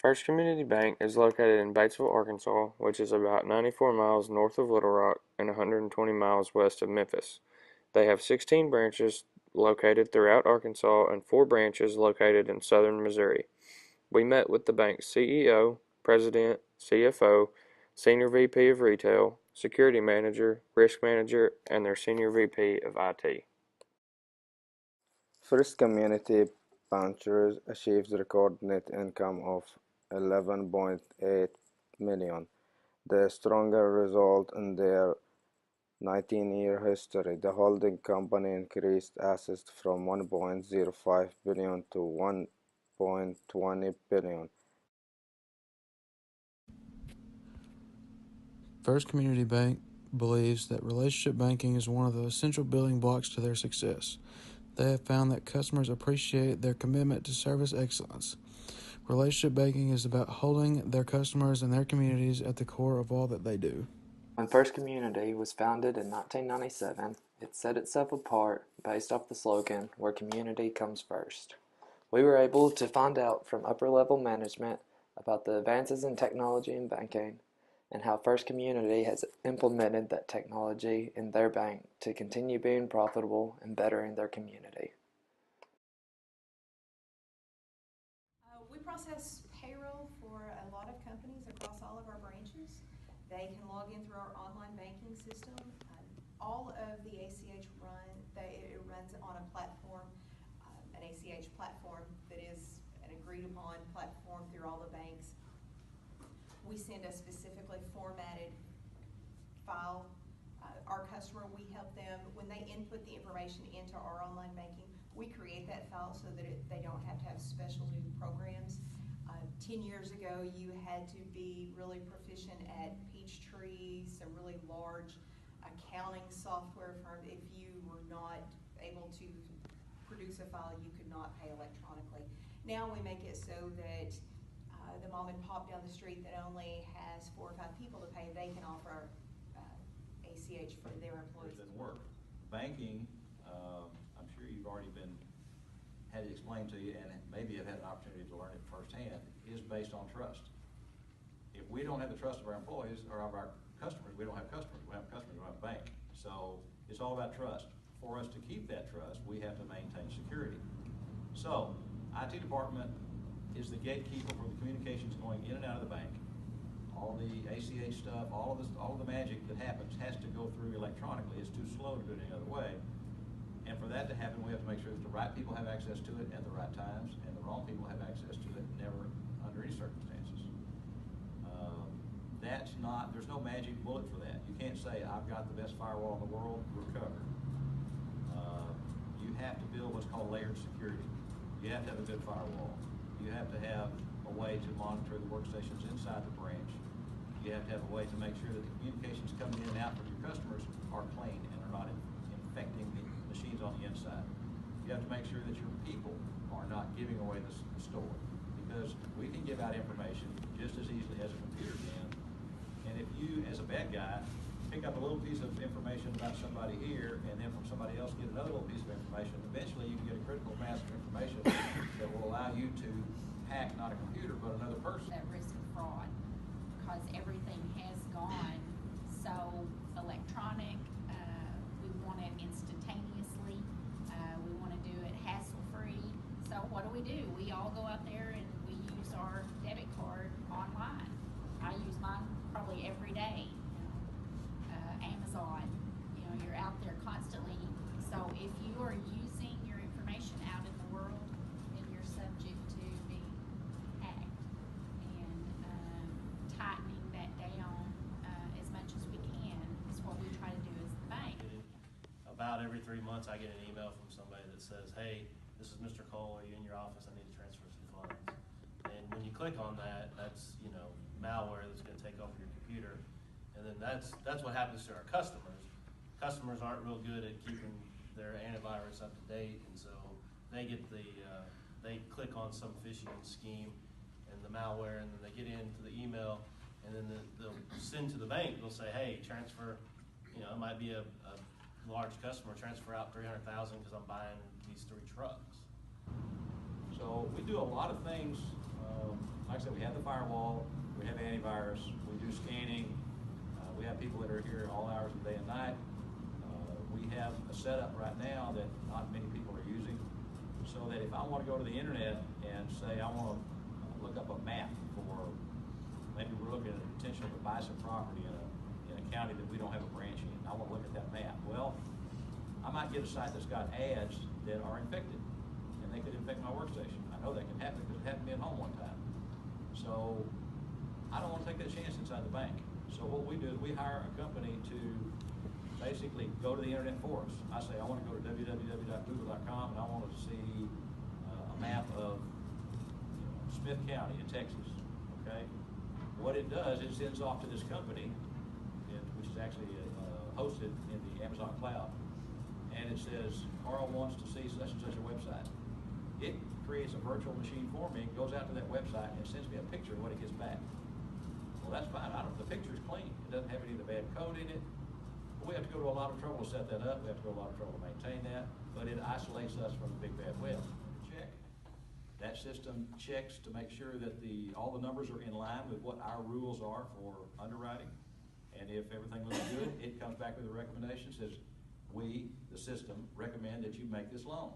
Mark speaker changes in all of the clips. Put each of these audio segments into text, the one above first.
Speaker 1: First Community Bank is located in Batesville, Arkansas, which is about 94 miles north of Little Rock and 120 miles west of Memphis. They have 16 branches located throughout Arkansas and 4 branches located in southern Missouri. We met with the bank's CEO, president, CFO, senior VP of retail, security manager, risk manager, and their senior VP of IT.
Speaker 2: First Community Bankers achieved record net income of 11.8 million, the strongest result in their 19-year history. The holding company increased assets from 1.05 billion to 1.20 billion.
Speaker 3: First Community Bank believes that relationship banking is one of the essential building blocks to their success. They have found that customers appreciate their commitment to service excellence. Relationship banking is about holding their customers and their communities at the core of all that they do.
Speaker 4: When First Community was founded in 1997, it set itself apart based off the slogan, "Where community comes first." We were able to find out from upper-level management about the advances in technology and banking and how First Community has implemented that technology in their bank to continue being profitable and bettering their community.
Speaker 5: We process payroll for a lot of companies across all of our branches. They can log in through our online banking system. All of the ACH it runs on a platform, an ACH platform that is an agreed upon platform through all the banks. We send a specifically formatted file. Our customer, we help them, when they input the information into our online banking, we create that file so that they don't have to have special new programs. 10 years ago, you had to be really proficient at Peachtree, some really large accounting software firm. If you were not able to produce a file, you could not pay electronically. Now we make it so that the mom and pop down the street that only has 4 or 5 people to pay, they can offer ACH for their employees.
Speaker 6: It doesn't work. Banking, I'm sure you've already had it explained to you, and maybe have had an opportunity to learn it firsthand, is based on trust. If we don't have the trust of our employees or of our customers, we don't have customers. We have customers, we don't have a bank. So it's all about trust. For us to keep that trust, we have to maintain security. So, IT department is the gatekeeper for the communications going in and out of the bank. All the ACH stuff, all of the magic that happens has to go through electronically. It's too slow to do it any other way. And for that to happen, we have to make sure that the right people have access to it at the right times, and the wrong people have access to it never under any circumstances. There's no magic bullet for that. You can't say, I've got the best firewall in the world, we're covered. You have to build what's called layered security. You have to have a good firewall. You have to have a way to monitor the workstations inside the branch. You have to have a way to make sure that the communications coming in and out from your customers are clean and are not infecting the machines on the inside. You have to make sure that your people are not giving away the store, because we can give out information just as easily as a computer can. And if you, as a bad guy, pick up a little piece of information about somebody here, and then from somebody else get another little piece of information, eventually you can get a critical mass of information that will allow you to hack not a computer but another person.
Speaker 7: That risk of fraud, because everything has gone so electronic. We want it instantaneously. We want to do it hassle-free. So what do? We all go out there and we use our debit card online. I use mine probably every day. Amazon, you're out there constantly. So if you are using your information out in the world, then you're subject to being hacked. And tightening that down as much as we can is what we try to do as the bank.
Speaker 8: About every 3 months I get an email from somebody that says, hey, this is Mr. Cole, are you in your office? I need to transfer some funds. And when you click on that, that's malware that's going to take over your computer. And then that's what happens to our customers. Customers aren't real good at keeping their antivirus up to date, and so they get they click on some phishing scheme and the malware, and then they get into the email, and then they'll send to the bank. They'll say, hey, transfer. It might be a large customer, transfer out $300,000 because I'm buying these 3 trucks.
Speaker 6: So we do a lot of things Like I said, we have the firewall, we have antivirus, we do scanning, we have people that are here all hours of the day and night. We have a setup right now that not many people are using, so that if I want to go to the internet and say I want to look up a map for, maybe we're looking at the potential to buy some property in a county that we don't have a branch in, I want to look at that map. Well, I might get a site that's got ads that are infected, and they could infect my workstation. I know that can happen because it happened to me at home one time. So I don't want to take that chance inside the bank. So what we do is we hire a company to basically go to the internet for us. I say I want to go to www.google.com and I want to see a map of Smith County in Texas. Okay, what it does, it sends off to this company, which is actually hosted in the Amazon cloud, and it says Carl wants to see such and such a website. It creates a virtual machine for me, goes out to that website, and sends me a picture of what it gets back. Well, that's fine. The picture's clean. It doesn't have any of the bad code in it. We have to go to a lot of trouble to set that up. We have to go to a lot of trouble to maintain that, but it isolates us from the big bad web. Check. That system checks to make sure that all the numbers are in line with what our rules are for underwriting. And if everything looks good, it comes back with a recommendation, says, we, the system, recommend that you make this loan.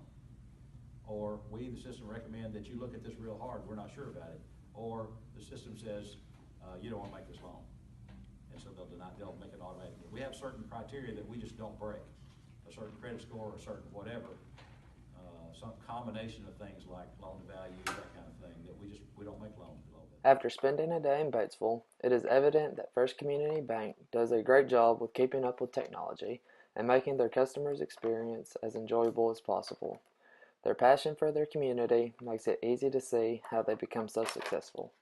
Speaker 6: Or we, the system, recommend that you look at this real hard, we're not sure about it. Or the system says, you don't want to make this loan. And so they'll make it automatically. We have certain criteria that we just don't break. A certain credit score, a certain whatever, some combination of things like loan to value, that kind of thing, that we don't make loans below that.
Speaker 4: After spending a day in Batesville, it is evident that First Community Bank does a great job with keeping up with technology and making their customers' experience as enjoyable as possible. Their passion for their community makes it easy to see how they become so successful.